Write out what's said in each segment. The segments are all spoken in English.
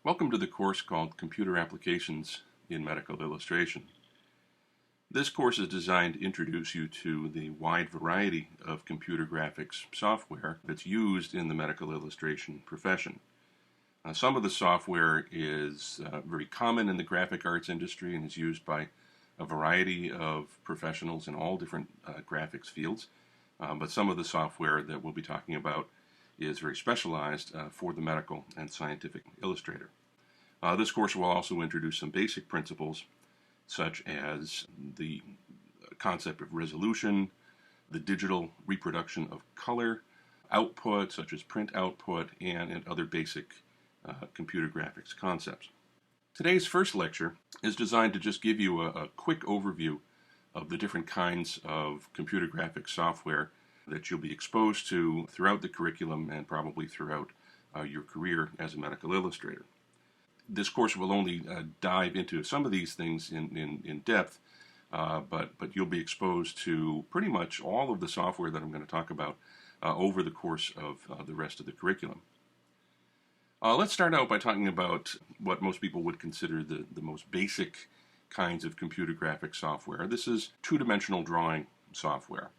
Welcome to the course called Computer Applications in Medical Illustration. This course is designed to introduce you to the wide variety of computer graphics software that's used in the medical illustration profession. Some of the software is very common in the graphic arts industry and is used by a variety of professionals in all different graphics fields. But some of the software that we'll be talking about is very specialized for the medical and scientific illustrator. This course will also introduce some basic principles such as the concept of resolution, the digital reproduction of color, output such as print output, and other basic computer graphics concepts. Today's first lecture is designed to just give you a quick overview of the different kinds of computer graphics software that you'll be exposed to throughout the curriculum and probably throughout your career as a medical illustrator. This course will only dive into some of these things in depth, but you'll be exposed to pretty much all of the software that I'm going to talk about over the course of the rest of the curriculum. Let's start out by talking about what most people would consider the most basic kinds of computer graphics software. This is two-dimensional drawing software.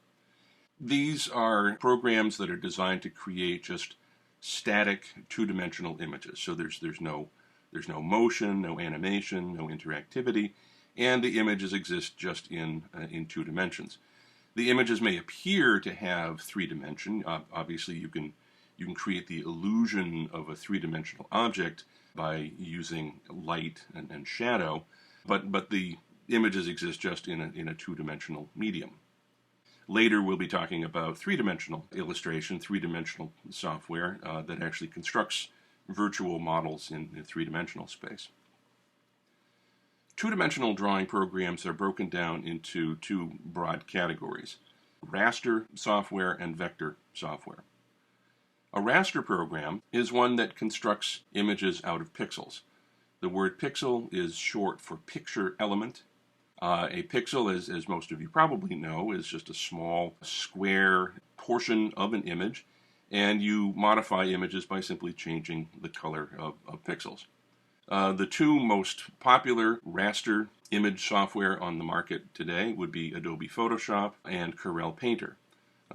These are programs that are designed to create just static two-dimensional images. So there's no motion, no animation, no interactivity, and the images exist just in two dimensions. The images may appear to have three dimension. Obviously, you can create the illusion of a three-dimensional object by using light and shadow, but the images exist just in a two-dimensional medium. Later, we'll be talking about three-dimensional illustration, three-dimensional software that actually constructs virtual models in three-dimensional space. Two-dimensional drawing programs are broken down into two broad categories: raster software and vector software. A raster program is one that constructs images out of pixels. The word pixel is short for picture element. A pixel, as most of you probably know, is just a small square portion of an image, and you modify images by simply changing the color of pixels. The two most popular raster image software on the market today would be Adobe Photoshop and Corel Painter.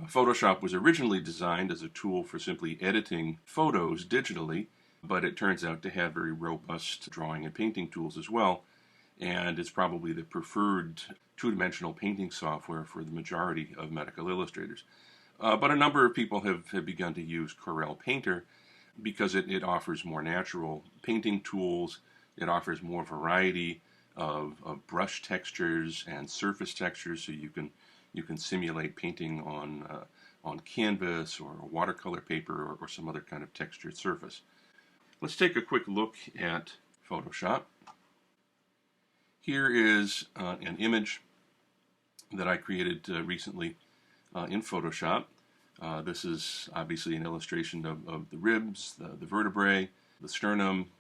Photoshop was originally designed as a tool for simply editing photos digitally, but it turns out to have very robust drawing and painting tools as well, and it's probably the preferred two-dimensional painting software for the majority of medical illustrators. But a number of people have begun to use Corel Painter because it offers more natural painting tools. It offers more variety of brush textures and surface textures, so you can simulate painting on canvas or watercolor paper or some other kind of textured surface. Let's take a quick look at Photoshop. Here is an image that I created recently in Photoshop. This is obviously an illustration of the ribs, the vertebrae, the sternum,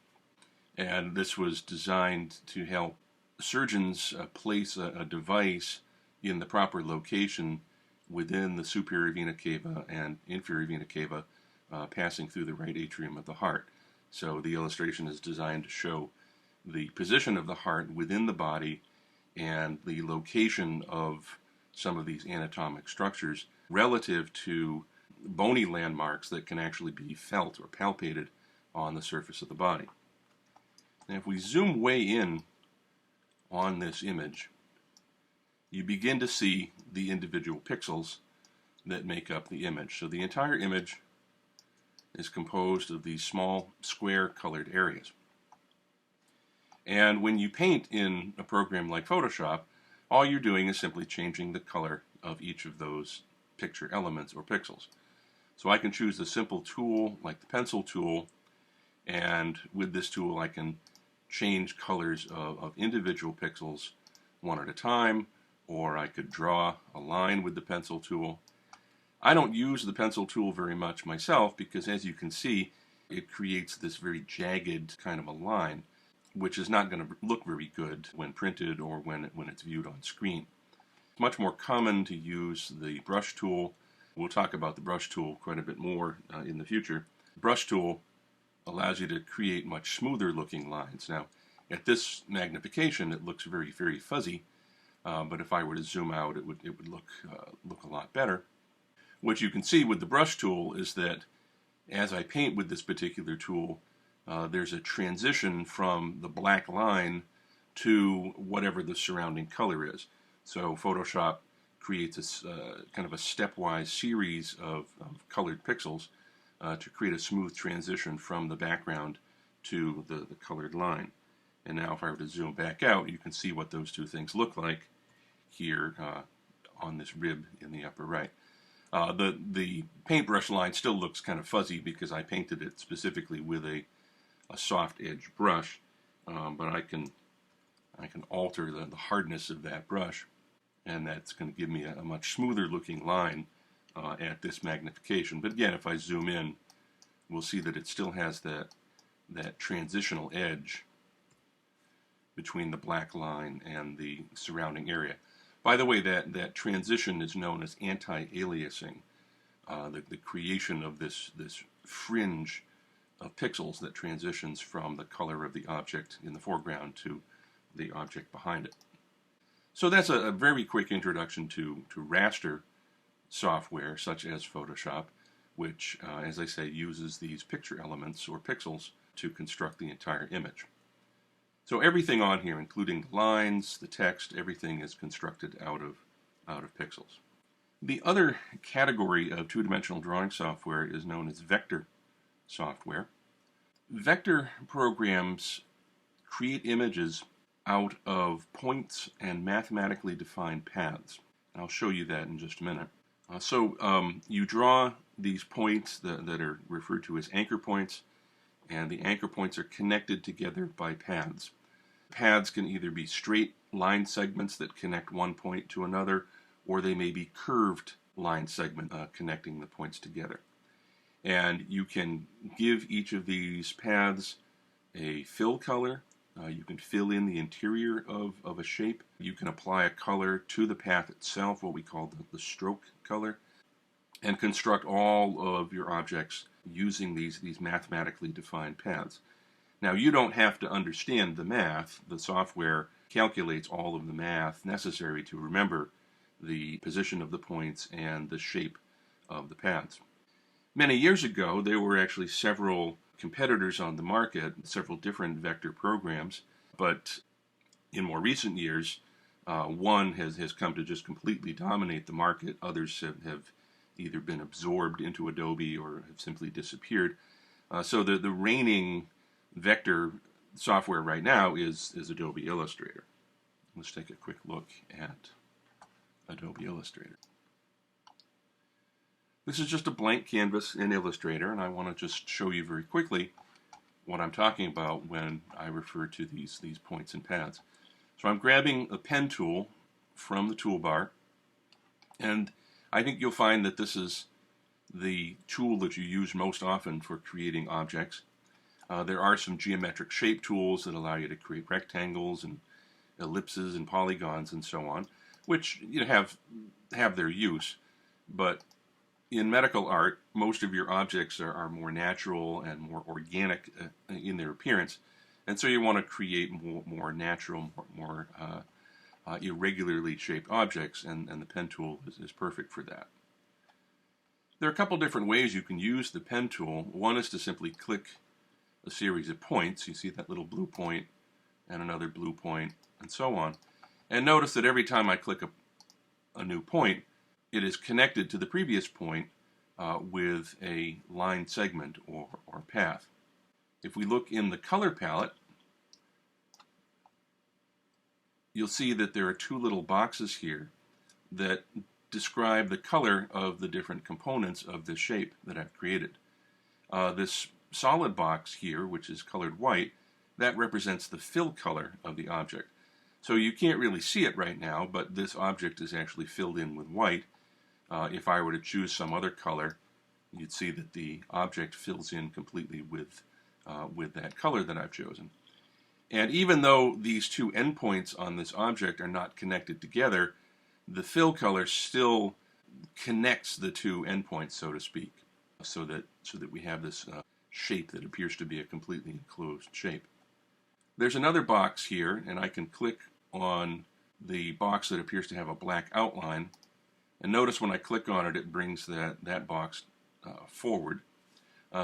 and this was designed to help surgeons place a device in the proper location within the superior vena cava and inferior vena cava passing through the right atrium of the heart. So the illustration is designed to show the position of the heart within the body and the location of some of these anatomic structures relative to bony landmarks that can actually be felt or palpated on the surface of the body. Now, if we zoom way in on this image, you begin to see the individual pixels that make up the image. So the entire image is composed of these small square colored areas. And when you paint in a program like Photoshop, all you're doing is simply changing the color of each of those picture elements or pixels. So I can choose a simple tool like the pencil tool, and with this tool I can change colors of individual pixels one at a time, or I could draw a line with the pencil tool. I don't use the pencil tool very much myself because, as you can see, it creates this very jagged kind of a line, which is not going to look very good when printed or when it's viewed on screen. It's much more common to use the brush tool. We'll talk about the brush tool quite a bit more in the future. The brush tool allows you to create much smoother looking lines. Now, at this magnification, it looks very, very fuzzy, but if I were to zoom out, it would look a lot better. What you can see with the brush tool is that as I paint with this particular tool, there's a transition from the black line to whatever the surrounding color is. So Photoshop creates a kind of a stepwise series of colored pixels to create a smooth transition from the background to the colored line. And now if I were to zoom back out, you can see what those two things look like here on this rib in the upper right. The paintbrush line still looks kind of fuzzy because I painted it specifically with a soft edge brush, but I can alter the hardness of that brush, and that's going to give me a much smoother looking line at this magnification. But again, if I zoom in, we'll see that it still has that transitional edge between the black line and the surrounding area. By the way, that transition is known as anti-aliasing, the creation of this fringe of pixels that transitions from the color of the object in the foreground to the object behind it. So that's a very quick introduction to raster software such as Photoshop, which, as I say, uses these picture elements or pixels to construct the entire image. So everything on here, including the lines, the text, everything is constructed out of pixels. The other category of two-dimensional drawing software is known as vector software. Vector programs create images out of points and mathematically defined paths. I'll show you that in just a minute. You draw these points that are referred to as anchor points, and the anchor points are connected together by paths. Paths can either be straight line segments that connect one point to another, or they may be curved line segments connecting the points together. And you can give each of these paths a fill color. You can fill in the interior of a shape. You can apply a color to the path itself, what we call the stroke color, and construct all of your objects using these mathematically defined paths. Now, you don't have to understand the math. The software calculates all of the math necessary to remember the position of the points and the shape of the paths. Many years ago, there were actually several competitors on the market, several different vector programs, but in more recent years, one has come to just completely dominate the market. Others have either been absorbed into Adobe or have simply disappeared. So the reigning vector software right now is Adobe Illustrator. Let's take a quick look at Adobe Illustrator. This is just a blank canvas in Illustrator, and I want to just show you very quickly what I'm talking about when I refer to these points and paths. So I'm grabbing a pen tool from the toolbar, and I think you'll find that this is the tool that you use most often for creating objects. There are some geometric shape tools that allow you to create rectangles and ellipses and polygons and so on, which have their use. But in medical art, most of your objects are more natural and more organic in their appearance, and so you want to create more natural, more irregularly shaped objects, and the pen tool is perfect for that. There are a couple different ways you can use the pen tool. One is to simply click a series of points. You see that little blue point and another blue point and so on. And notice that every time I click a new point, it is connected to the previous point with a line segment or path. If we look in the color palette, you'll see that there are two little boxes here that describe the color of the different components of this shape that I've created. This solid box here, which is colored white, that represents the fill color of the object. So you can't really see it right now, but this object is actually filled in with white. If I were to choose some other color, you'd see that the object fills in completely with that color that I've chosen. And even though these two endpoints on this object are not connected together, the fill color still connects the two endpoints, so to speak, so that we have this shape that appears to be a completely enclosed shape. There's another box here, and I can click on the box that appears to have a black outline, and notice when I click on it, it brings that box forward.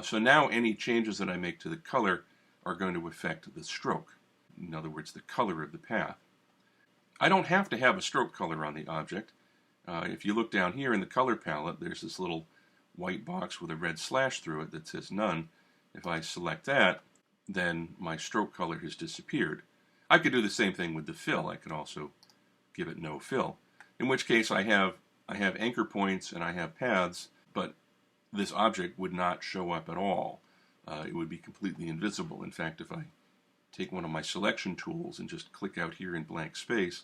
So now any changes that I make to the color are going to affect the stroke. In other words, the color of the path. I don't have to have a stroke color on the object. If you look down here in the color palette, there's this little white box with a red slash through it that says none. If I select that, then my stroke color has disappeared. I could do the same thing with the fill. I could also give it no fill, in which case I have anchor points and I have paths, but this object would not show up at all. It would be completely invisible. In fact, if I take one of my selection tools and just click out here in blank space,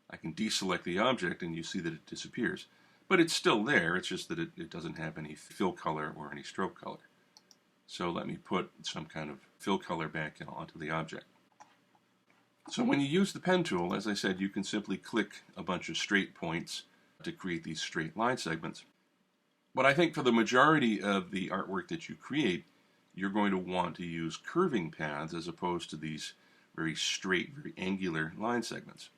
I can deselect the object and you see that it disappears. But it's still there, it's just that it doesn't have any fill color or any stroke color. So let me put some kind of fill color back onto the object. So when you use the pen tool, as I said, you can simply click a bunch of straight points to create these straight line segments. But I think for the majority of the artwork that you create, you're going to want to use curving paths as opposed to these very straight, very angular line segments.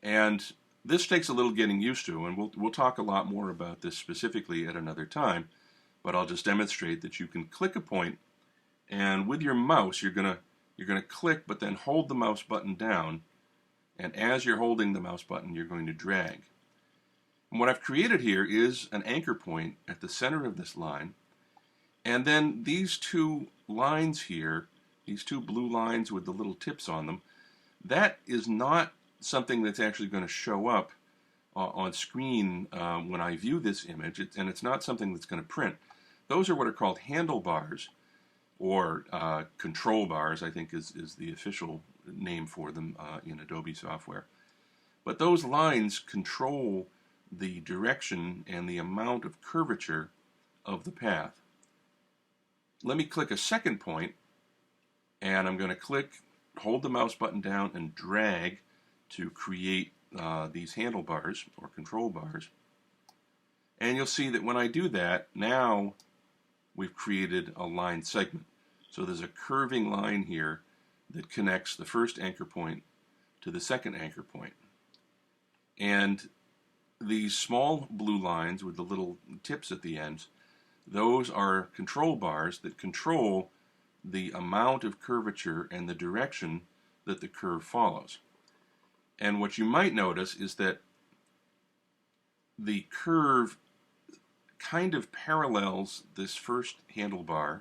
And this takes a little getting used to, and we'll talk a lot more about this specifically at another time, but I'll just demonstrate that you can click a point, and with your mouse you're gonna click, but then hold the mouse button down, and as you're holding the mouse button you're going to drag. And what I've created here is an anchor point at the center of this line, and then these two lines here, these two blue lines with the little tips on them, that is not something that's actually going to show up on screen when I view this image, and it's not something that's going to print. Those are what are called handlebars, or control bars, I think is the official name for them in Adobe software. But those lines control the direction and the amount of curvature of the path. Let me click a second point, and I'm going to click, hold the mouse button down, and drag to create these handlebars or control bars. And you'll see that when I do that, now we've created a line segment. So there's a curving line here that connects the first anchor point to the second anchor point. And these small blue lines with the little tips at the ends, those are control bars that control the amount of curvature and the direction that the curve follows. And what you might notice is that the curve kind of parallels this first handlebar,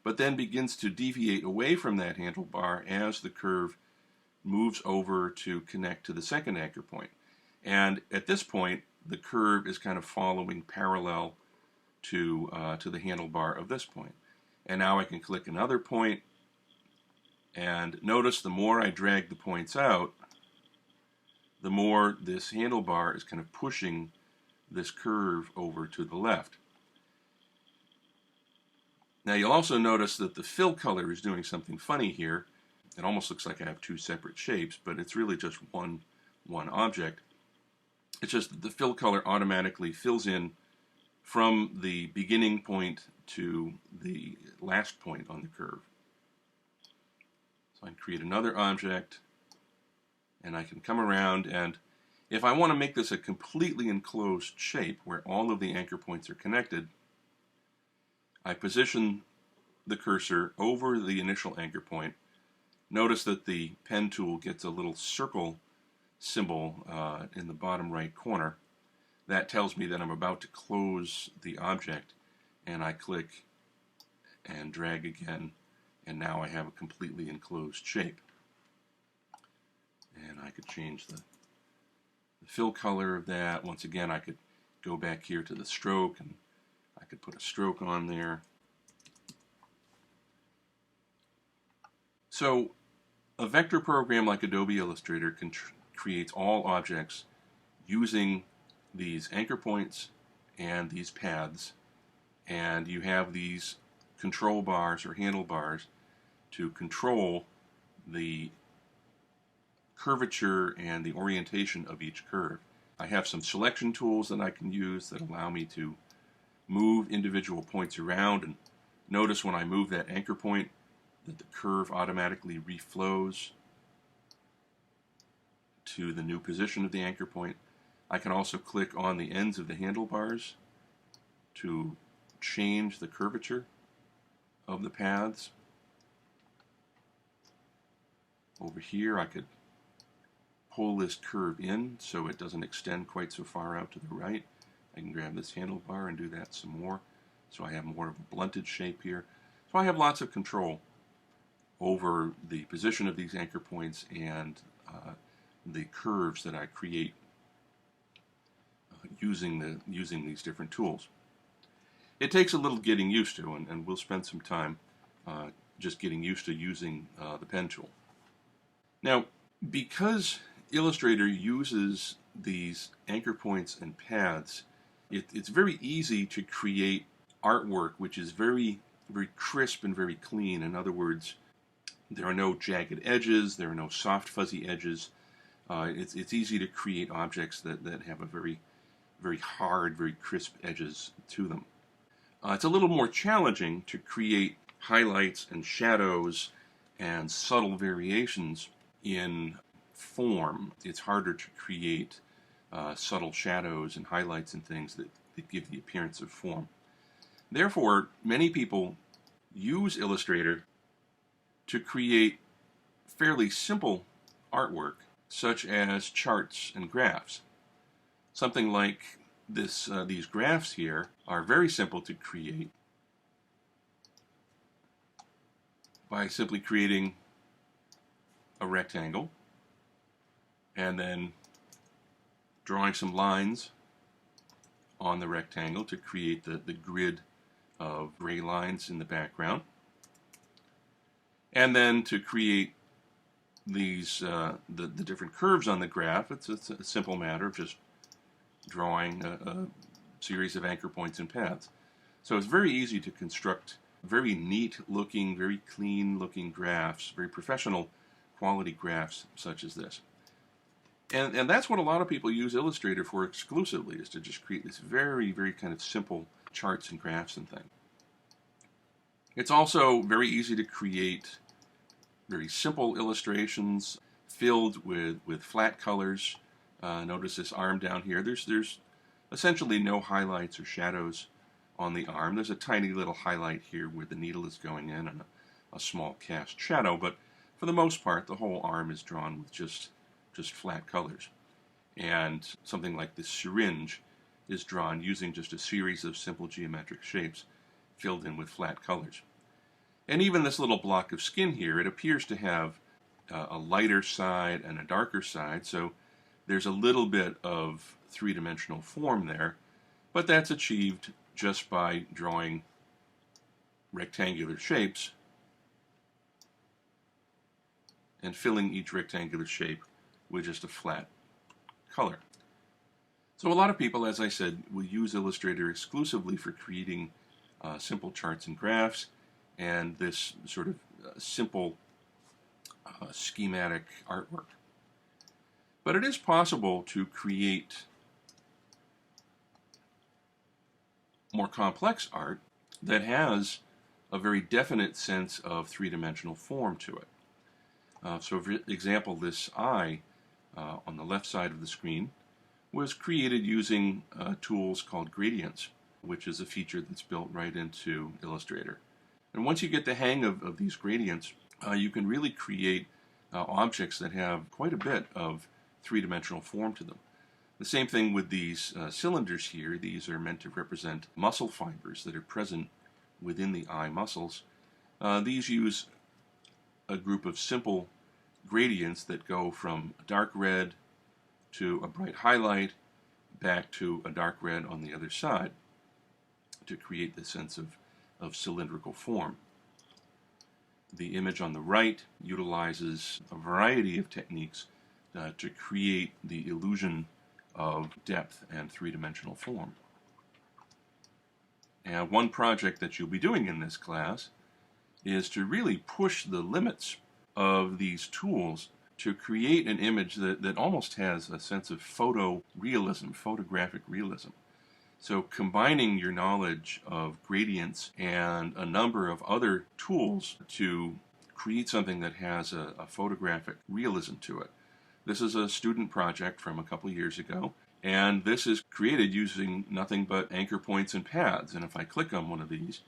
but then begins to deviate away from that handlebar as the curve moves over to connect to the second anchor point. And at this point, the curve is kind of following parallel to the handlebar of this point. And now I can click another point, and notice the more I drag the points out, the more this handlebar is kind of pushing this curve over to the left. Now you'll also notice that the fill color is doing something funny here. It almost looks like I have two separate shapes, but it's really just one object. It's just that the fill color automatically fills in from the beginning point to the last point on the curve. So I can create another object, and I can come around, and if I want to make this a completely enclosed shape where all of the anchor points are connected, I position the cursor over the initial anchor point. Notice that the pen tool gets a little circle symbol in the bottom right corner. That tells me that I'm about to close the object, and I click and drag again, and now I have a completely enclosed shape. And I could change the fill color of that. Once again, I could go back here to the stroke, and I could put a stroke on there. So a vector program like Adobe Illustrator creates all objects using these anchor points and these paths, and you have these control bars or handlebars to control the curvature and the orientation of each curve. I have some selection tools that I can use that allow me to move individual points around, and notice when I move that anchor point that the curve automatically reflows to the new position of the anchor point. I can also click on the ends of the handlebars to change the curvature of the paths. Over here I could pull this curve in so it doesn't extend quite so far out to the right. I can grab this handlebar and do that some more, so I have more of a blunted shape here. So I have lots of control over the position of these anchor points and the curves that I create using these different tools. It takes a little getting used to, and we'll spend some time just getting used to using the pen tool. Now, because Illustrator uses these anchor points and paths, it's very easy to create artwork which is very, very crisp and very clean. In other words, there are no jagged edges, there are no soft fuzzy edges. It's easy to create objects that have a very, very hard, very crisp edges to them. It's a little more challenging to create highlights and shadows and subtle variations in form. It's harder to create subtle shadows and highlights and things that give the appearance of form. Therefore, many people use Illustrator to create fairly simple artwork, such as charts and graphs. Something like these graphs here are very simple to create by simply creating a rectangle and then drawing some lines on the rectangle to create the grid of gray lines in the background, and then to create these the different curves on the graph. It's a simple matter of just drawing a series of anchor points and paths. So it's very easy to construct very neat looking, very clean looking graphs, very professional quality graphs such as this. And that's what a lot of people use Illustrator for exclusively, is to just create this very, very kind of simple charts and graphs and things. It's also very easy to create very simple illustrations filled with flat colors. Notice this arm down here. There's essentially no highlights or shadows on the arm. There's a tiny little highlight here where the needle is going in and a small cast shadow, but for the most part the whole arm is drawn with just flat colors. And something like this syringe is drawn using just a series of simple geometric shapes filled in with flat colors. And even this little block of skin here, it appears to have a lighter side and a darker side, so there's a little bit of three-dimensional form there, but that's achieved just by drawing rectangular shapes and filling each rectangular shape with just a flat color. So a lot of people, as I said, will use Illustrator exclusively for creating simple charts and graphs and this sort of simple schematic artwork. But it is possible to create more complex art that has a very definite sense of three-dimensional form to it. So for example, this eye on the left side of the screen was created using tools called gradients, which is a feature that's built right into Illustrator. And once you get the hang of these gradients, you can really create objects that have quite a bit of three-dimensional form to them. The same thing with these cylinders here. These are meant to represent muscle fibers that are present within the eye muscles. These use a group of simple gradients that go from a dark red to a bright highlight back to a dark red on the other side to create this sense of cylindrical form. The image on the right utilizes a variety of techniques to create the illusion of depth and three-dimensional form. And one project that you'll be doing in this class is to really push the limits of these tools to create an image that almost has a sense of photorealism, photographic realism. So combining your knowledge of gradients and a number of other tools to create something that has a photographic realism to it. This is a student project from a couple years ago, and this is created using nothing but anchor points and paths. And if I click on one of these,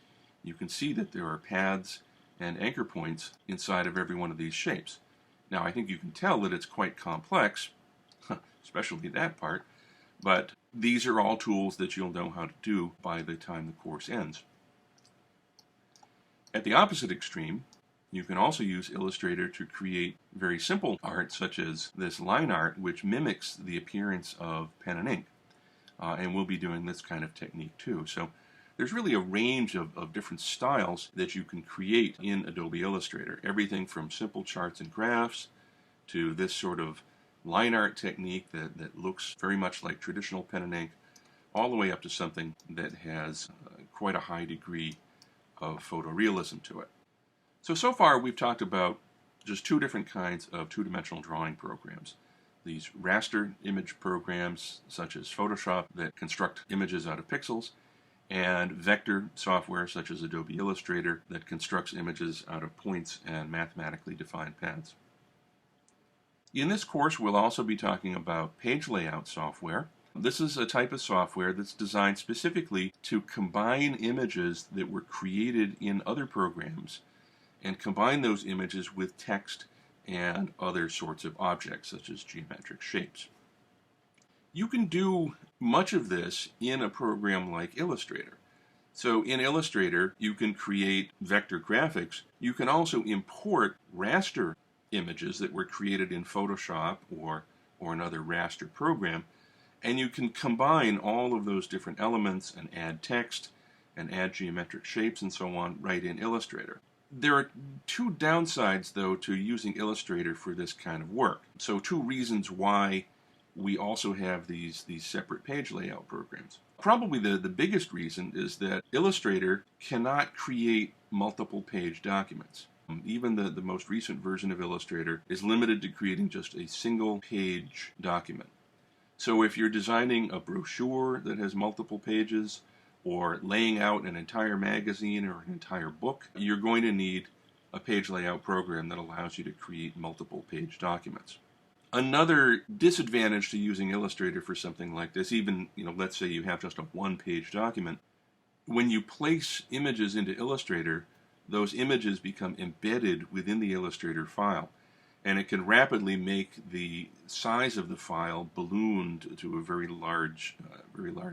you can see that there are paths and anchor points inside of every one of these shapes. Now, I think you can tell that it's quite complex, especially that part, but these are all tools that you'll know how to do by the time the course ends. At the opposite extreme, you can also use Illustrator to create very simple art, such as this line art, which mimics the appearance of pen and ink. And we'll be doing this kind of technique too. So there's really a range of different styles that you can create in Adobe Illustrator. Everything from simple charts and graphs to this sort of line art technique that looks very much like traditional pen and ink, all the way up to something that has quite a high degree of photorealism to it. So far we've talked about just two different kinds of two-dimensional drawing programs. These raster image programs such as Photoshop that construct images out of pixels, and vector software such as Adobe Illustrator that constructs images out of points and mathematically defined paths. In this course we'll also be talking about page layout software. This is a type of software that's designed specifically to combine images that were created in other programs and combine those images with text and other sorts of objects, such as geometric shapes. You can do much of this in a program like Illustrator. So in Illustrator, you can create vector graphics. You can also import raster images that were created in Photoshop or another raster program, and you can combine all of those different elements and add text and add geometric shapes and so on right in Illustrator. There are two downsides, though, to using Illustrator for this kind of work. So two reasons why we also have these separate page layout programs. Probably the biggest reason is that Illustrator cannot create multiple page documents. Even the most recent version of Illustrator is limited to creating just a single page document. So if you're designing a brochure that has multiple pages, or laying out an entire magazine or an entire book, you're going to need a page layout program that allows you to create multiple page documents. Another disadvantage to using Illustrator for something like this, even, let's say you have just a one-page document, when you place images into Illustrator, those images become embedded within the Illustrator file, and it can rapidly make the size of the file ballooned to a very large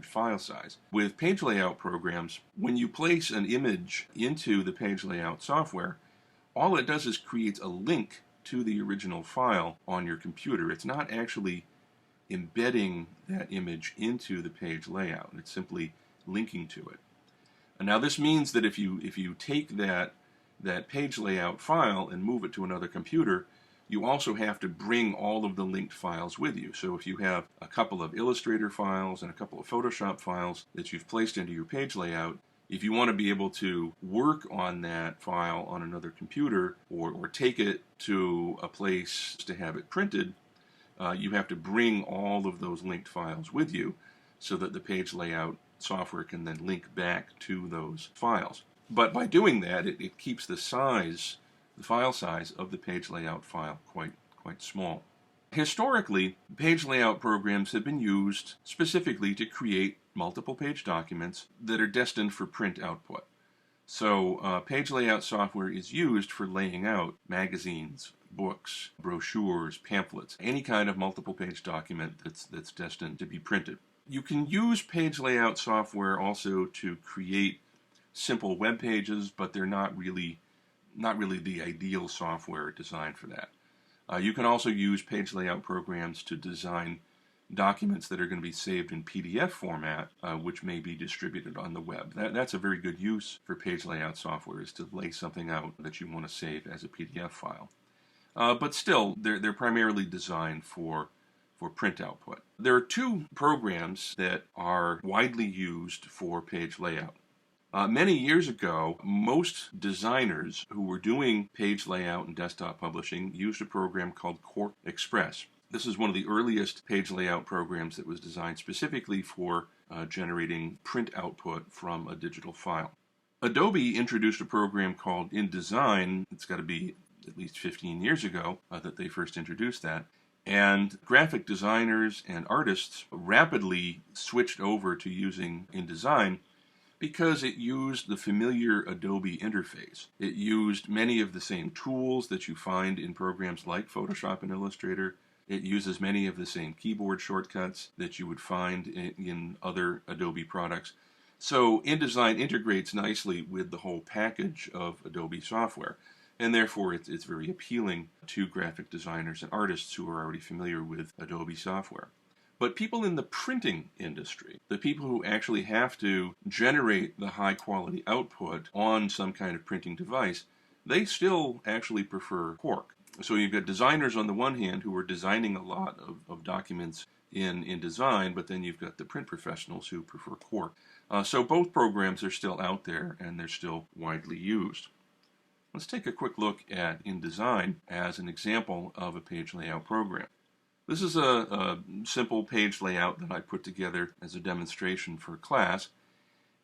file size. With page layout programs, when you place an image into the page layout software, all it does is creates a link to the original file on your computer. It's not actually embedding that image into the page layout. It's simply linking to it. And now this means that if you take that page layout file and move it to another computer, you also have to bring all of the linked files with you. So if you have a couple of Illustrator files and a couple of Photoshop files that you've placed into your page layout, if you want to be able to work on that file on another computer or take it to a place to have it printed, you have to bring all of those linked files with you so that the page layout software can then link back to those files. But by doing that, it keeps the file size of the page layout file quite small. Historically, page layout programs have been used specifically to create multiple page documents that are destined for print output. So page layout software is used for laying out magazines, books, brochures, pamphlets, any kind of multiple page document that's destined to be printed. You can use page layout software also to create simple web pages, but they're not really the ideal software designed for that. You can also use page layout programs to design documents that are going to be saved in PDF format, which may be distributed on the web. That's a very good use for page layout software, is to lay something out that you want to save as a PDF file. But still, they're primarily designed for print output. There are two programs that are widely used for page layout. Many years ago, most designers who were doing page layout and desktop publishing used a program called Quark Express. This is one of the earliest page layout programs that was designed specifically for generating print output from a digital file. Adobe introduced a program called InDesign. It's got to be at least 15 years ago that they first introduced that. And graphic designers and artists rapidly switched over to using InDesign because it used the familiar Adobe interface. It used many of the same tools that you find in programs like Photoshop and Illustrator. It uses many of the same keyboard shortcuts that you would find in other Adobe products. So InDesign integrates nicely with the whole package of Adobe software, and therefore it's very appealing to graphic designers and artists who are already familiar with Adobe software. But people in the printing industry, the people who actually have to generate the high quality output on some kind of printing device, they still actually prefer Quark. So you've got designers on the one hand who are designing a lot of documents in InDesign, but then you've got the print professionals who prefer Quark. So both programs are still out there and they're still widely used. Let's take a quick look at InDesign as an example of a page layout program. This is a simple page layout that I put together as a demonstration for class,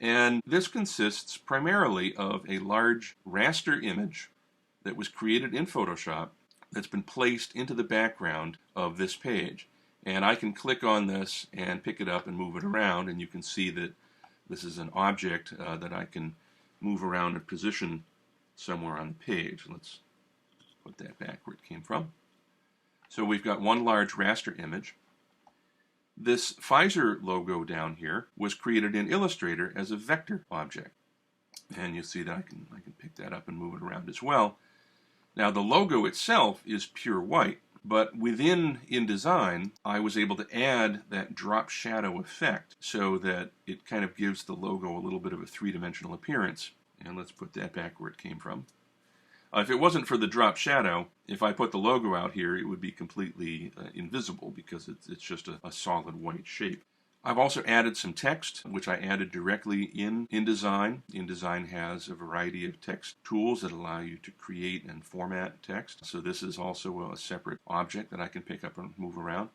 and this consists primarily of a large raster image that was created in Photoshop that's been placed into the background of this page. And I can click on this and pick it up and move it around, and you can see that this is an object that I can move around and position somewhere on the page. Let's put that back where it came from. So we've got one large raster image. This Pfizer logo down here was created in Illustrator as a vector object. And you see that I can pick that up and move it around as well. Now the logo itself is pure white, but within InDesign, I was able to add that drop shadow effect so that it kind of gives the logo a little bit of a three-dimensional appearance. And let's put that back where it came from. If it wasn't for the drop shadow, if I put the logo out here, it would be completely invisible because it's just a solid white shape. I've also added some text, which I added directly in InDesign. InDesign has a variety of text tools that allow you to create and format text. So this is also a separate object that I can pick up and move around.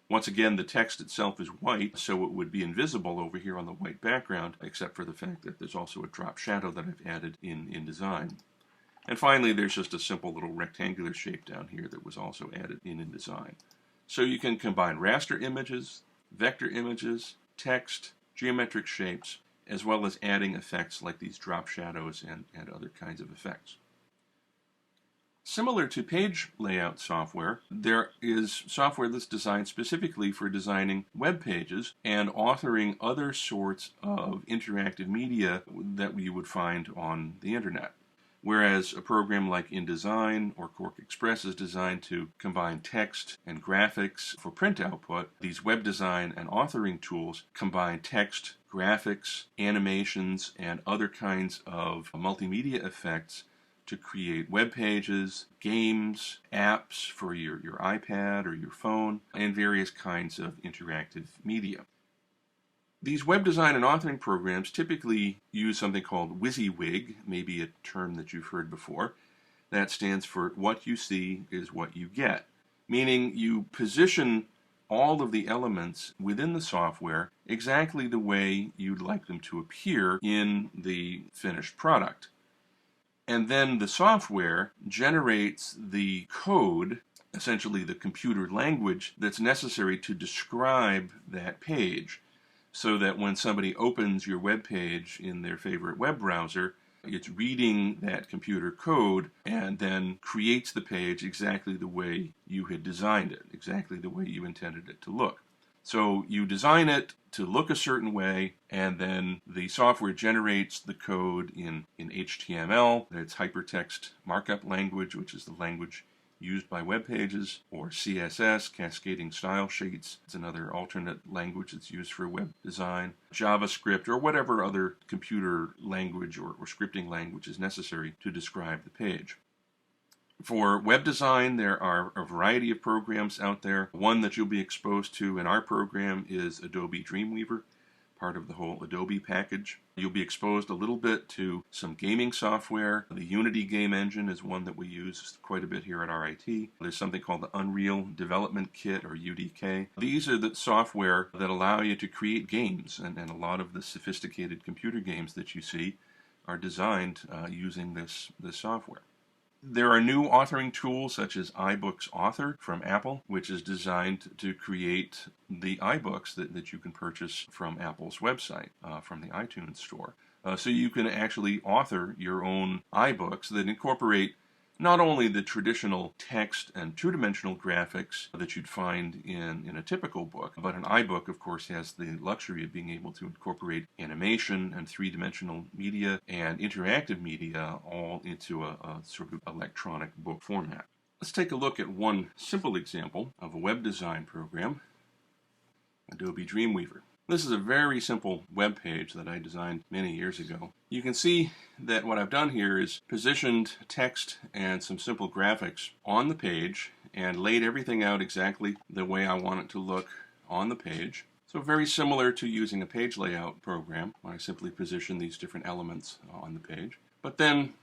Once again, the text itself is white, so it would be invisible over here on the white background, except for the fact that there's also a drop shadow that I've added in InDesign. And finally, there's just a simple little rectangular shape down here that was also added in InDesign. So you can combine raster images, vector images, text, geometric shapes, as well as adding effects like these drop shadows and other kinds of effects. Similar to page layout software, there is software that's designed specifically for designing web pages and authoring other sorts of interactive media that you would find on the internet. Whereas a program like InDesign or QuarkXPress is designed to combine text and graphics for print output, these web design and authoring tools combine text, graphics, animations, and other kinds of multimedia effects to create web pages, games, apps for your iPad or your phone, and various kinds of interactive media. These web design and authoring programs typically use something called WYSIWYG, maybe a term that you've heard before. That stands for what you see is what you get, meaning you position all of the elements within the software exactly the way you'd like them to appear in the finished product. And then the software generates the code, essentially the computer language, that's necessary to describe that page, so that when somebody opens your web page in their favorite web browser, it's reading that computer code and then creates the page exactly the way you had designed it, exactly the way you intended it to look. So you design it to look a certain way, and then the software generates the code in HTML, that's hypertext markup language, which is the language used by web pages, or CSS, cascading style sheets. It's another alternate language that's used for web design, JavaScript, or whatever other computer language or scripting language is necessary to describe the page. For web design, there are a variety of programs out there. One that you'll be exposed to in our program is Adobe Dreamweaver. part of the whole Adobe package. You'll be exposed a little bit to some gaming software. The Unity game engine is one that we use quite a bit here at RIT. There's something called the Unreal Development Kit, or UDK. These are the software that allow you to create games, and a lot of the sophisticated computer games that you see are designed using this software. There are new authoring tools such as iBooks Author from Apple, which is designed to create the iBooks that you can purchase from Apple's website, from the iTunes store. So you can actually author your own iBooks that incorporate not only the traditional text and two-dimensional graphics that you'd find in a typical book, but an iBook, of course, has the luxury of being able to incorporate animation and three-dimensional media and interactive media all into a sort of electronic book format. Let's take a look at one simple example of a web design program, Adobe Dreamweaver. This is a very simple web page that I designed many years ago. You can see that what I've done here is positioned text and some simple graphics on the page and laid everything out exactly the way I want it to look on the page. So very similar to using a page layout program, when I simply position these different elements on the page. But then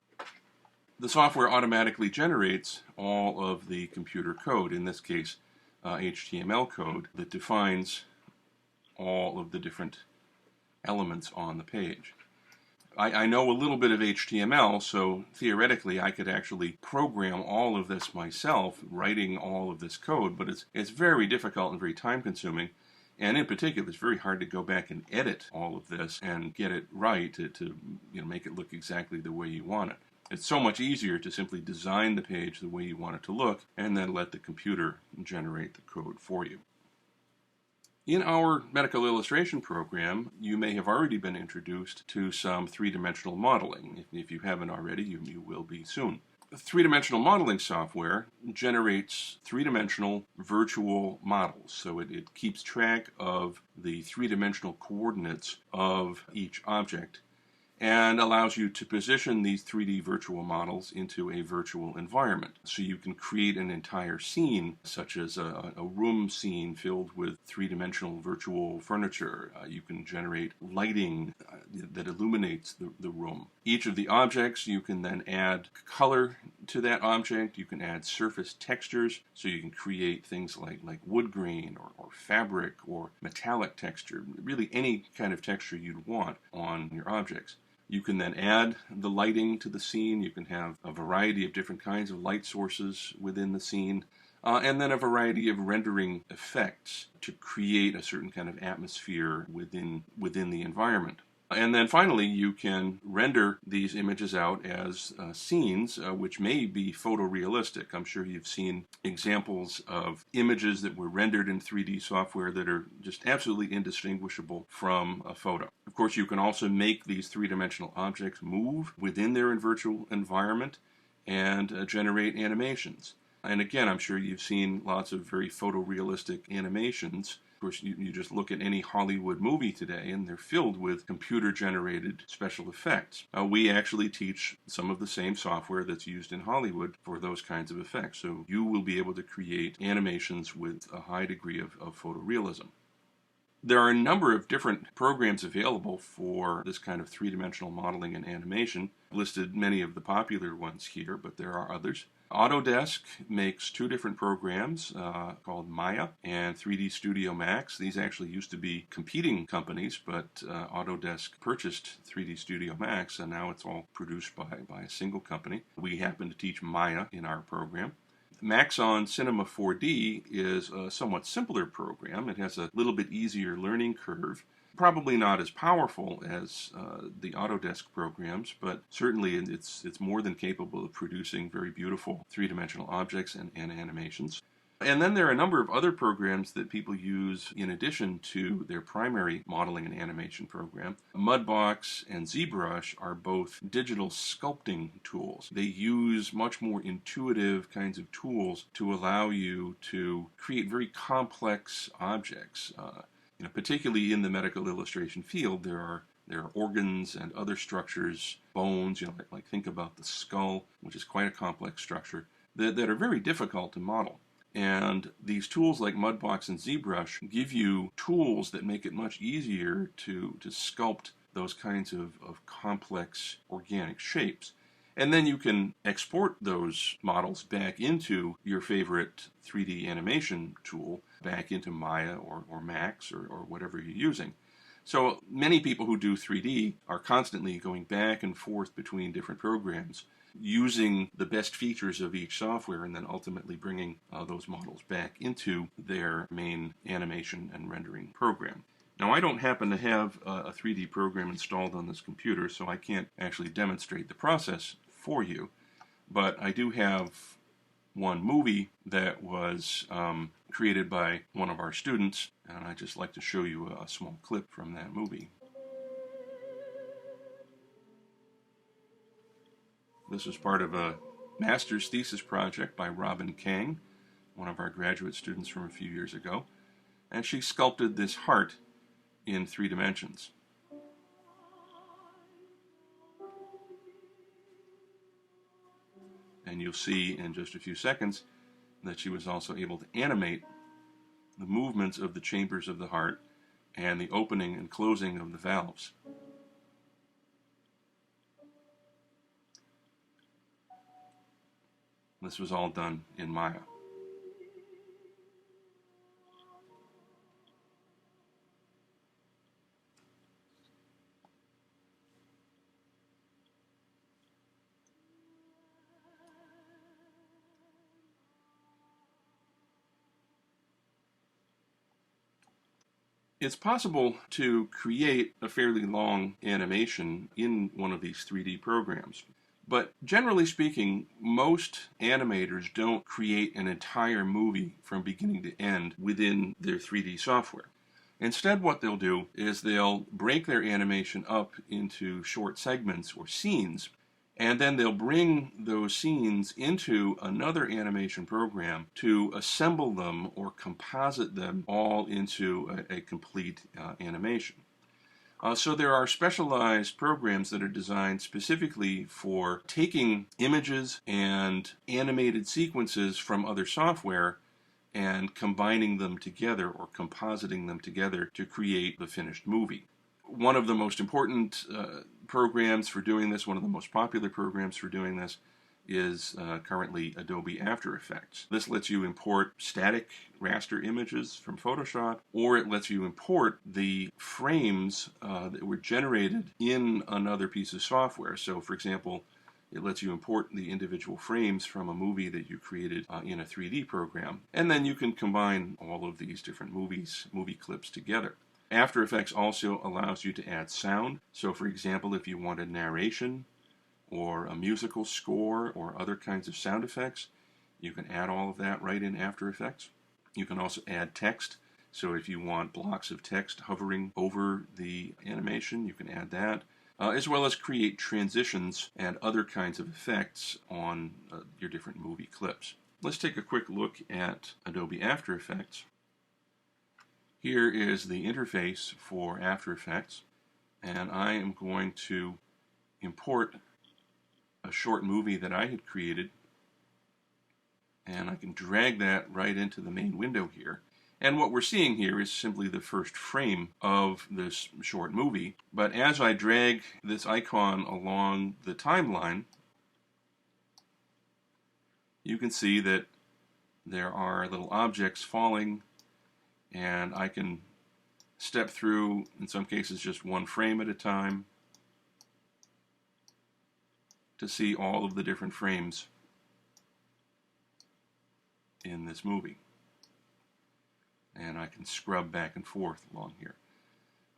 the software automatically generates all of the computer code, in this case HTML code, that defines all of the different elements on the page. I know a little bit of HTML, so theoretically I could actually program all of this myself, writing all of this code, but it's very difficult and very time consuming, and in particular it's very hard to go back and edit all of this and get it right to make it look exactly the way you want it. It's so much easier to simply design the page the way you want it to look and then let the computer generate the code for you. In our medical illustration program, you may have already been introduced to some three-dimensional modeling. If you haven't already, you will be soon. Three-dimensional modeling software generates three-dimensional virtual models. So it keeps track of the three-dimensional coordinates of each object and allows you to position these 3D virtual models into a virtual environment. So you can create an entire scene, such as a room scene filled with three-dimensional virtual furniture. You can generate lighting that illuminates the room. Each of the objects, you can then add color to that object. You can add surface textures, so you can create things like wood grain or fabric or metallic texture, really any kind of texture you'd want on your objects. You can then add the lighting to the scene. You can have a variety of different kinds of light sources within the scene, and then a variety of rendering effects to create a certain kind of atmosphere within the environment. And then finally, you can render these images out as scenes, which may be photorealistic. I'm sure you've seen examples of images that were rendered in 3D software that are just absolutely indistinguishable from a photo. Of course, you can also make these three-dimensional objects move within their virtual environment and generate animations. And again, I'm sure you've seen lots of very photorealistic animations. Of course, you just look at any Hollywood movie today, and they're filled with computer-generated special effects. We actually teach some of the same software that's used in Hollywood for those kinds of effects. So you will be able to create animations with a high degree of photorealism. There are a number of different programs available for this kind of three-dimensional modeling and animation. I've listed many of the popular ones here, but there are others. Autodesk makes two different programs called Maya and 3D Studio Max. These actually used to be competing companies, but Autodesk purchased 3D Studio Max, and now it's all produced by a single company. We happen to teach Maya in our program. Maxon Cinema 4D is a somewhat simpler program. It has a little bit easier learning curve. Probably not as powerful as the Autodesk programs, but certainly it's more than capable of producing very beautiful three-dimensional objects and animations. And then there are a number of other programs that people use in addition to their primary modeling and animation program. Mudbox and ZBrush are both digital sculpting tools. They use much more intuitive kinds of tools to allow you to create very complex objects. Particularly in the medical illustration field, there are organs and other structures, bones, like think about the skull, which is quite a complex structure, that are very difficult to model. And these tools like Mudbox and ZBrush give you tools that make it much easier to sculpt those kinds of complex organic shapes. And then you can export those models back into your favorite 3D animation tool, back into Maya or Max or whatever you're using. So many people who do 3D are constantly going back and forth between different programs, using the best features of each software and then ultimately bringing those models back into their main animation and rendering program. Now, I don't happen to have a 3D program installed on this computer, so I can't actually demonstrate the process for you, but I do have one movie that was created by one of our students, and I'd just like to show you a small clip from that movie. This was part of a master's thesis project by Robin Kang, one of our graduate students from a few years ago, and she sculpted this heart in 3 dimensions. And you'll see in just a few seconds that she was also able to animate the movements of the chambers of the heart and the opening and closing of the valves. This was all done in Maya. It's possible to create a fairly long animation in one of these 3D programs. But generally speaking, most animators don't create an entire movie from beginning to end within their 3D software. Instead, what they'll do is they'll break their animation up into short segments or scenes, and then they'll bring those scenes into another animation program to assemble them or composite them all into a complete animation. So there are specialized programs that are designed specifically for taking images and animated sequences from other software and combining them together or compositing them together to create the finished movie. One of the most important programs for doing this, one of the most popular programs for doing this, is currently Adobe After Effects. This lets you import static raster images from Photoshop, or it lets you import the frames that were generated in another piece of software. So, for example, it lets you import the individual frames from a movie that you created in a 3D program, and then you can combine all of these different movie clips together. After Effects also allows you to add sound. So, for example, if you wanted narration, or a musical score, or other kinds of sound effects, you can add all of that right in After Effects. You can also add text. So if you want blocks of text hovering over the animation, you can add that, as well as create transitions and other kinds of effects on your different movie clips. Let's take a quick look at Adobe After Effects. Here is the interface for After Effects, and I am going to import a short movie that I had created, and I can drag that right into the main window here. And what we're seeing here is simply the first frame of this short movie. But as I drag this icon along the timeline, you can see that there are little objects falling, and I can step through, in some cases, just one frame at a time, to see all of the different frames in this movie. And I can scrub back and forth along here.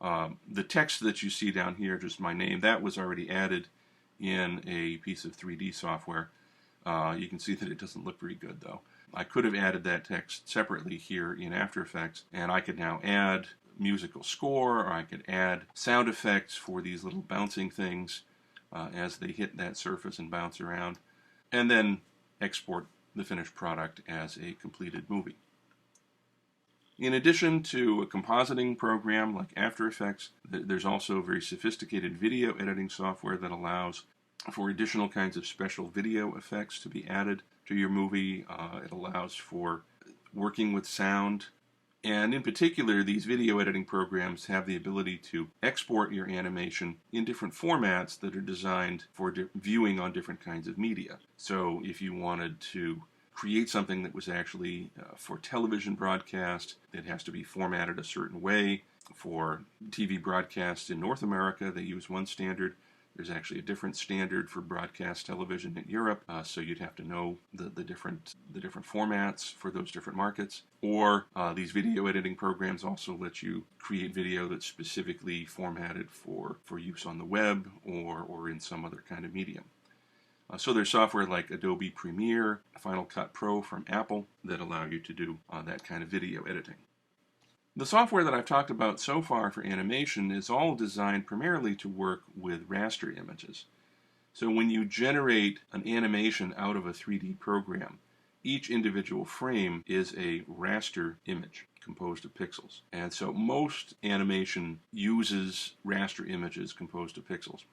The text that you see down here, just my name, that was already added in a piece of 3D software. You can see that it doesn't look very good, though. I could have added that text separately here in After Effects, and I could now add musical score, or I could add sound effects for these little bouncing things as they hit that surface and bounce around, and then export the finished product as a completed movie. In addition to a compositing program like After Effects, there's also very sophisticated video editing software that allows for additional kinds of special video effects to be added to your movie. It allows for working with sound. And in particular, these video editing programs have the ability to export your animation in different formats that are designed for viewing on different kinds of media. So if you wanted to create something that was actually for television broadcast, it has to be formatted a certain way. For TV broadcasts in North America, they use one standard. There's actually a different standard for broadcast television in Europe, so you'd have to know the different formats for those different markets. Or these video editing programs also let you create video that's specifically formatted for use on the web or in some other kind of medium. So there's software like Adobe Premiere, Final Cut Pro from Apple that allow you to do that kind of video editing. The software that I've talked about so far for animation is all designed primarily to work with raster images. So when you generate an animation out of a 3D program, each individual frame is a raster image composed of pixels. And so most animation uses raster images composed of pixels.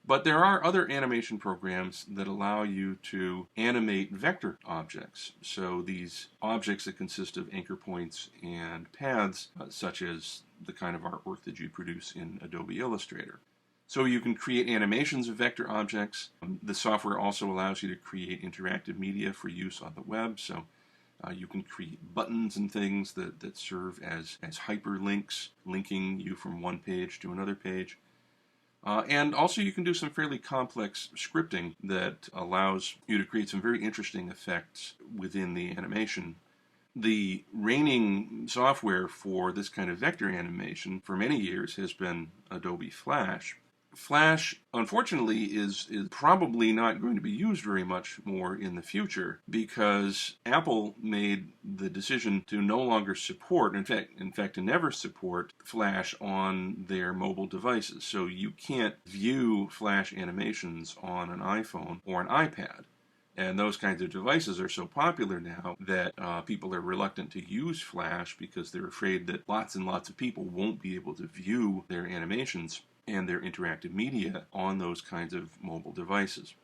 But there are other animation programs that allow you to animate vector objects. So these objects that consist of anchor points and paths, such as the kind of artwork that you produce in Adobe Illustrator. So you can create animations of vector objects. The software also allows you to create interactive media for use on the web. So you can create buttons and things that serve as hyperlinks, linking you from one page to another page. And also you can do some fairly complex scripting that allows you to create some very interesting effects within the animation. The reigning software for this kind of vector animation for many years has been Adobe Flash. Flash, unfortunately, is probably not going to be used very much more in the future because Apple made the decision to no longer support, in fact, to never support Flash on their mobile devices. So you can't view Flash animations on an iPhone or an iPad. And those kinds of devices are so popular now that people are reluctant to use Flash because they're afraid that lots and lots of people won't be able to view their animations and their interactive media on those kinds of mobile devices.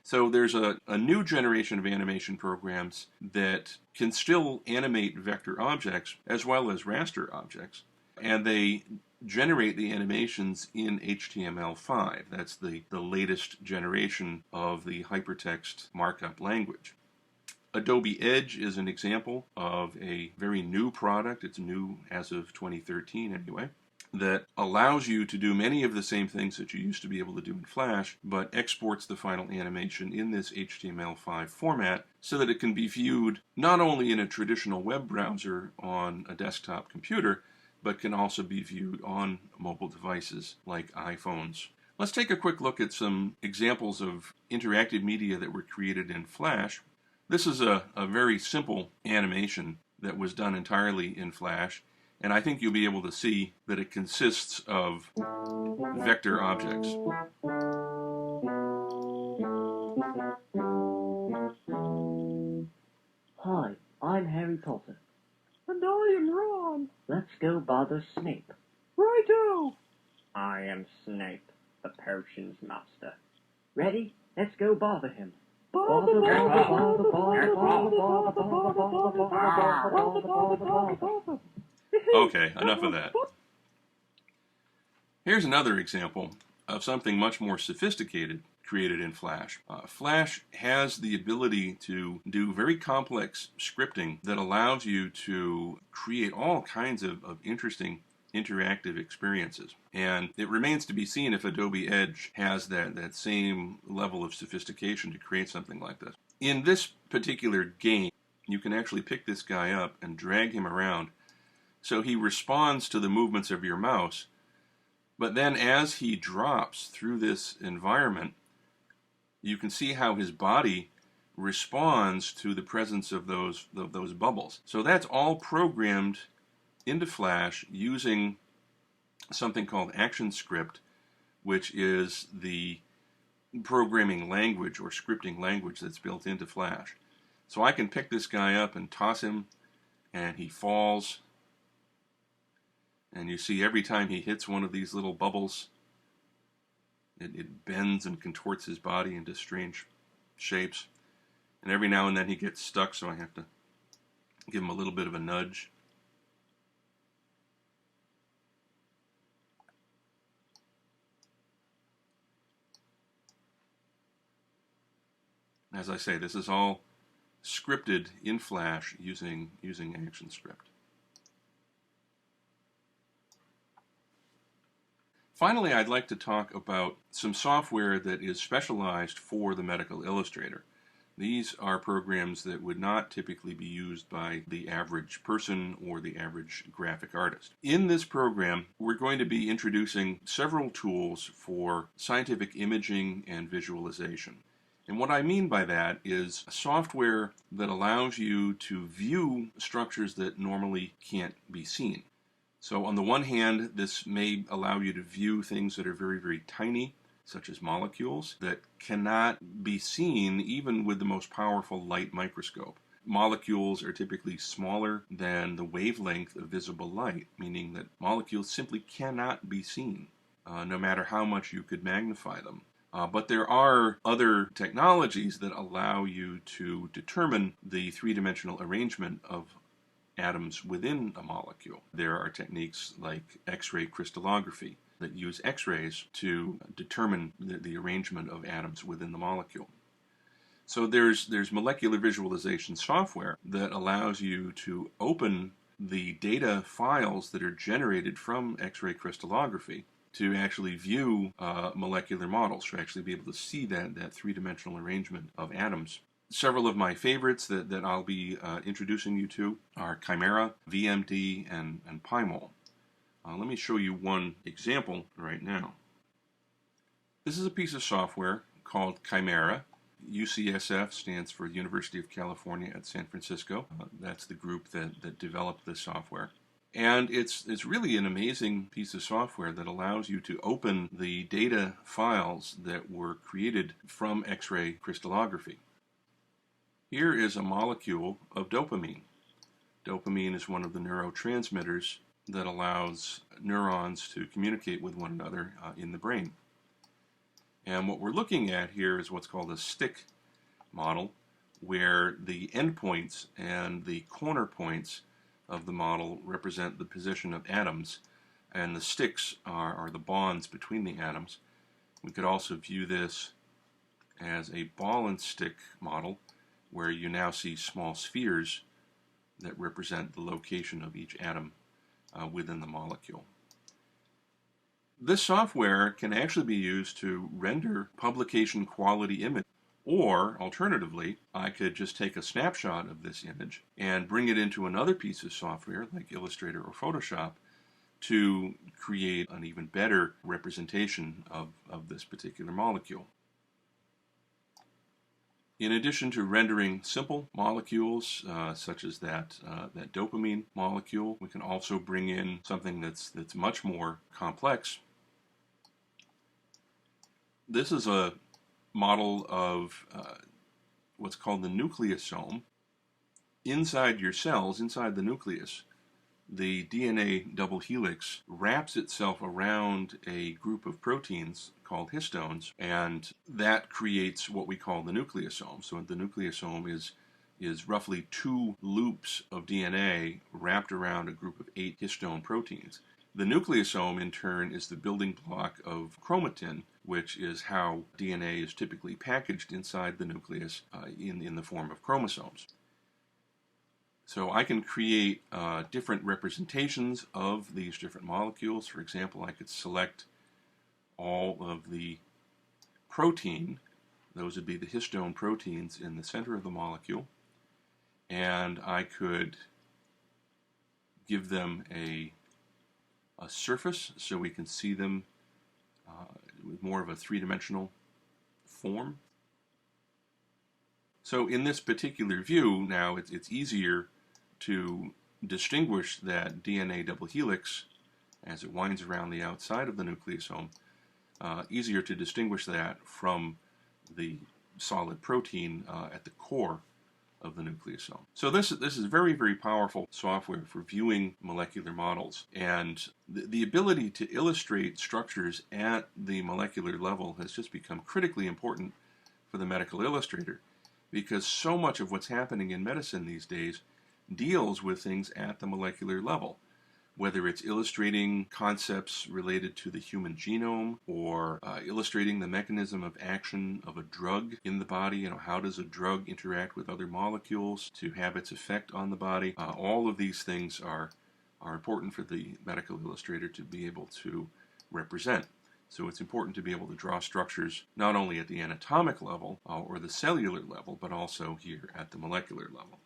So there's a new generation of animation programs that can still animate vector objects as well as raster objects, and they generate the animations in HTML5. That's the latest generation of the hypertext markup language. Adobe Edge is an example of a very new product. It's new as of 2013 anyway, that allows you to do many of the same things that you used to be able to do in Flash, but exports the final animation in this HTML5 format so that it can be viewed not only in a traditional web browser on a desktop computer, but can also be viewed on mobile devices like iPhones. Let's take a quick look at some examples of interactive media that were created in Flash. This is a very simple animation that was done entirely in Flash. And I think you'll be able to see that it consists of vector objects. Hi, I'm Harry Potter. And I am Ron. Let's go bother Snape. Righto! I am Snape, the potions master. Ready? Let's go bother him. Bother, Okay, enough of that. Here's another example of something much more sophisticated created in Flash. Flash has the ability to do very complex scripting that allows you to create all kinds of interesting interactive experiences. And it remains to be seen if Adobe Edge has that same level of sophistication to create something like this. In this particular game, you can actually pick this guy up and drag him around so he responds to the movements of your mouse. But then as he drops through this environment, you can see how his body responds to the presence of those bubbles. So that's all programmed into Flash using something called ActionScript, which is the programming language or scripting language that's built into Flash. So I can pick this guy up and toss him, and he falls. And you see every time he hits one of these little bubbles, it bends and contorts his body into strange shapes. And every now and then he gets stuck, so I have to give them a little bit of a nudge. As I say, this is all scripted in Flash using ActionScript. Finally, I'd like to talk about some software that is specialized for the medical illustrator. These are programs that would not typically be used by the average person or the average graphic artist. In this program, we're going to be introducing several tools for scientific imaging and visualization. And what I mean by that is software that allows you to view structures that normally can't be seen. So on the one hand, this may allow you to view things that are very, very tiny, such as molecules, that cannot be seen even with the most powerful light microscope. Molecules are typically smaller than the wavelength of visible light, meaning that molecules simply cannot be seen, no matter how much you could magnify them. But there are other technologies that allow you to determine the three-dimensional arrangement of atoms within a molecule. There are techniques like X-ray crystallography that use X-rays to determine the arrangement of atoms within the molecule. So there's molecular visualization software that allows you to open the data files that are generated from X-ray crystallography to actually view molecular models, to actually be able to see that three-dimensional arrangement of atoms. Several of my favorites that I'll be introducing you to are Chimera, VMD, and PyMol. Let me show you one example right now. This is a piece of software called Chimera. UCSF stands for University of California at San Francisco. That's the group that developed this software. And it's really an amazing piece of software that allows you to open the data files that were created from X-ray crystallography. Here is a molecule of dopamine. Dopamine is one of the neurotransmitters that allows neurons to communicate with one another in the brain. And what we're looking at here is what's called a stick model, where the endpoints and the corner points of the model represent the position of atoms, and the sticks are the bonds between the atoms. We could also view this as a ball and stick model, where you now see small spheres that represent the location of each atom within the molecule. This software can actually be used to render publication quality image. Or, alternatively, I could just take a snapshot of this image and bring it into another piece of software, like Illustrator or Photoshop, to create an even better representation of this particular molecule. In addition to rendering simple molecules, such as that dopamine molecule, we can also bring in something that's much more complex. This is a model of what's called the nucleosome. Inside your cells, inside the nucleus, the DNA double helix wraps itself around a group of proteins called histones, and that creates what we call the nucleosome. So the nucleosome is roughly 2 loops of DNA wrapped around a group of 8 histone proteins. The nucleosome, in turn, is the building block of chromatin, which is how DNA is typically packaged inside the nucleus in the form of chromosomes. So I can create different representations of these different molecules. For example, I could select all of the protein. Those would be the histone proteins in the center of the molecule. And I could give them a surface so we can see them with more of a three-dimensional form. So in this particular view, now it's easier to distinguish that DNA double helix as it winds around the outside of the nucleosome, easier to distinguish that from the solid protein at the core of the nucleosome. So this is very, very powerful software for viewing molecular models, and the ability to illustrate structures at the molecular level has just become critically important for the medical illustrator, because so much of what's happening in medicine these days deals with things at the molecular level, whether it's illustrating concepts related to the human genome or illustrating the mechanism of action of a drug in the body. How does a drug interact with other molecules to have its effect on the body? All of these things are important for the medical illustrator to be able to represent. So it's important to be able to draw structures not only at the anatomic level or the cellular level, but also here at the molecular level.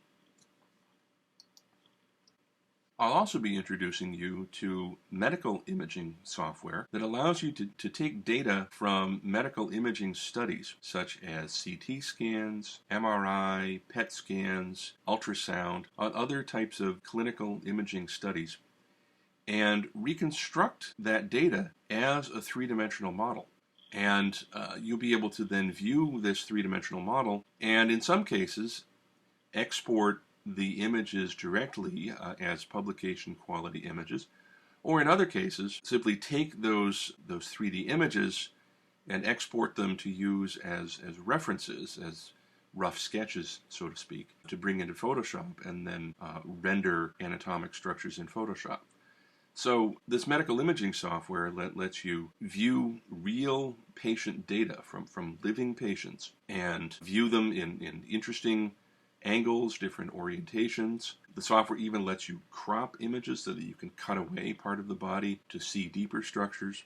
I'll also be introducing you to medical imaging software that allows you to take data from medical imaging studies, such as CT scans, MRI, PET scans, ultrasound, other types of clinical imaging studies, and reconstruct that data as a three-dimensional model. And you'll be able to then view this three-dimensional model and, in some cases, export the images directly as publication quality images, or in other cases, simply take those 3D images and export them to use as references, as rough sketches, so to speak, to bring into Photoshop and then render anatomic structures in Photoshop. So this medical imaging software lets you view real patient data from living patients and view them in interesting angles, different orientations. The software even lets you crop images so that you can cut away part of the body to see deeper structures.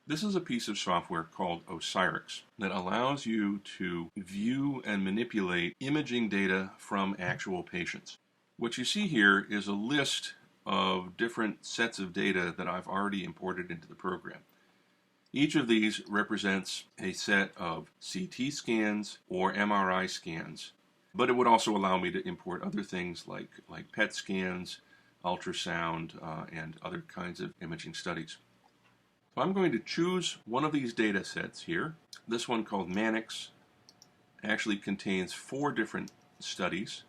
This is a piece of software called Osirix that allows you to view and manipulate imaging data from actual patients. What you see here is a list of different sets of data that I've already imported into the program. Each of these represents a set of CT scans or MRI scans, but it would also allow me to import other things like PET scans, ultrasound, and other kinds of imaging studies. So I'm going to choose one of these data sets here. This one called Mannix actually contains 4 different studies.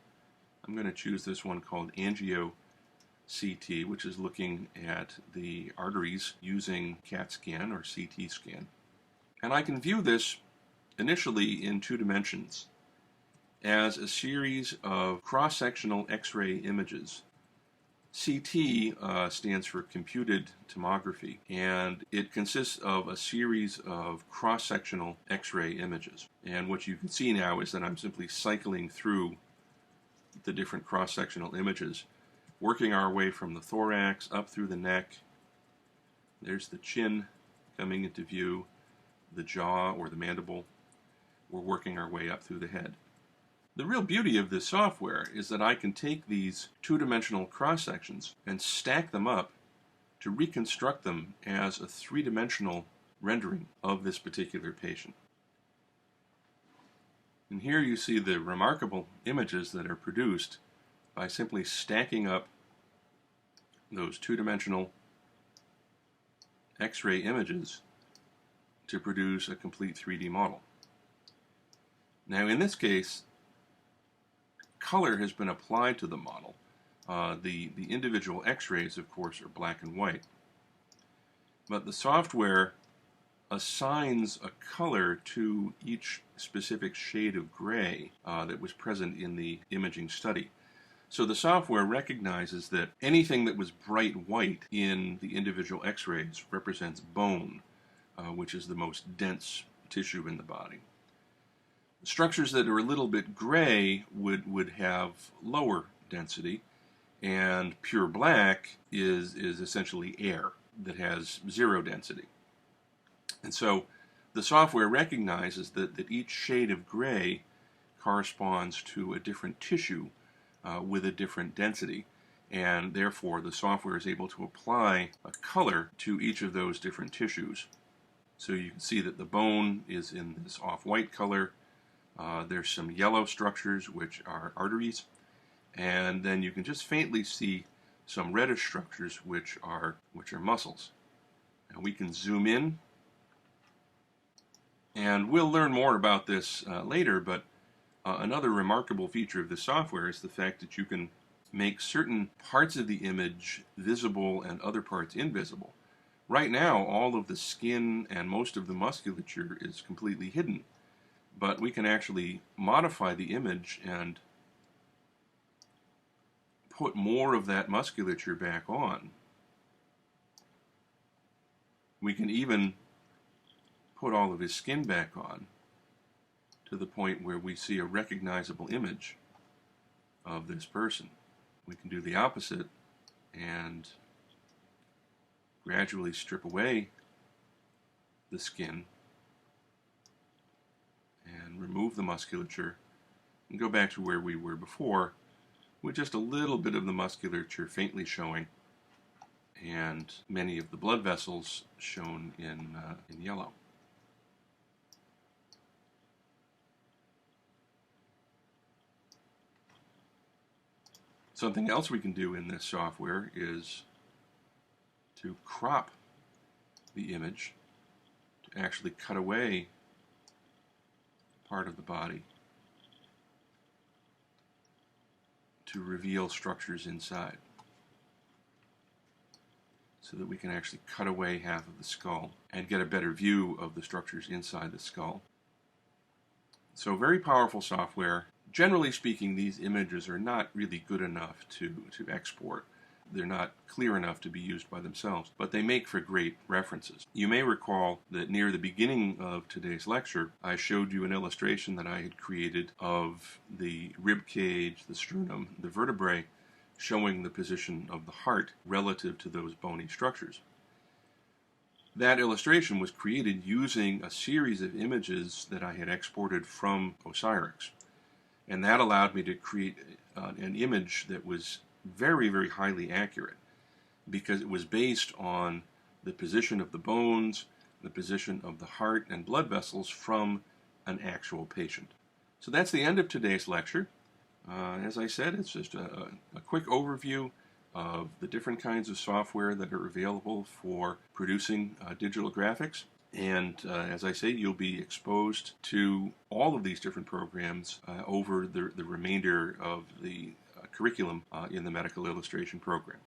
I'm going to choose this one called Angio CT, which is looking at the arteries using CAT scan or CT scan. And I can view this initially in 2 dimensions as a series of cross-sectional X-ray images. CT stands for computed tomography, and it consists of a series of cross-sectional X-ray images. And what you can see now is that I'm simply cycling through the different cross-sectional images, working our way from the thorax up through the neck. There's the chin coming into view, the jaw or the mandible. We're working our way up through the head. The real beauty of this software is that I can take these 2-dimensional cross-sections and stack them up to reconstruct them as a 3-dimensional rendering of this particular patient. And here you see the remarkable images that are produced by simply stacking up those 2-dimensional X-ray images to produce a complete 3D model. Now in this case, color has been applied to the model. The individual X-rays, of course, are black and white. But the software assigns a color to each specific shade of gray that was present in the imaging study. So the software recognizes that anything that was bright white in the individual X-rays represents bone, which is the most dense tissue in the body. Structures that are a little bit gray would have lower density, and pure black is essentially air that has 0 density. And so the software recognizes that each shade of gray corresponds to a different tissue with a different density, and therefore the software is able to apply a color to each of those different tissues. So you can see that the bone is in this off-white color. There's some yellow structures, which are arteries, and then you can just faintly see some reddish structures, which are muscles. And we can zoom in, and we'll learn more about this later, but another remarkable feature of this software is the fact that you can make certain parts of the image visible and other parts invisible. Right now, all of the skin and most of the musculature is completely hidden, but we can actually modify the image and put more of that musculature back on. We can even put all of his skin back on to the point where we see a recognizable image of this person. We can do the opposite and gradually strip away the skin and remove the musculature and go back to where we were before with just a little bit of the musculature faintly showing and many of the blood vessels shown in yellow. Something else we can do in this software is to crop the image to actually cut away part of the body to reveal structures inside, so that we can actually cut away half of the skull and get a better view of the structures inside the skull. So very powerful software. Generally speaking, these images are not really good enough to export. They're not clear enough to be used by themselves, but they make for great references. You may recall that near the beginning of today's lecture, I showed you an illustration that I had created of the rib cage, the sternum, the vertebrae, showing the position of the heart relative to those bony structures. That illustration was created using a series of images that I had exported from OSIRIX. And that allowed me to create an image that was very, very highly accurate, because it was based on the position of the bones, the position of the heart and blood vessels from an actual patient. So that's the end of today's lecture. As I said, it's just a quick overview of the different kinds of software that are available for producing digital graphics. And as I say, you'll be exposed to all of these different programs over the remainder of the curriculum in the medical illustration program.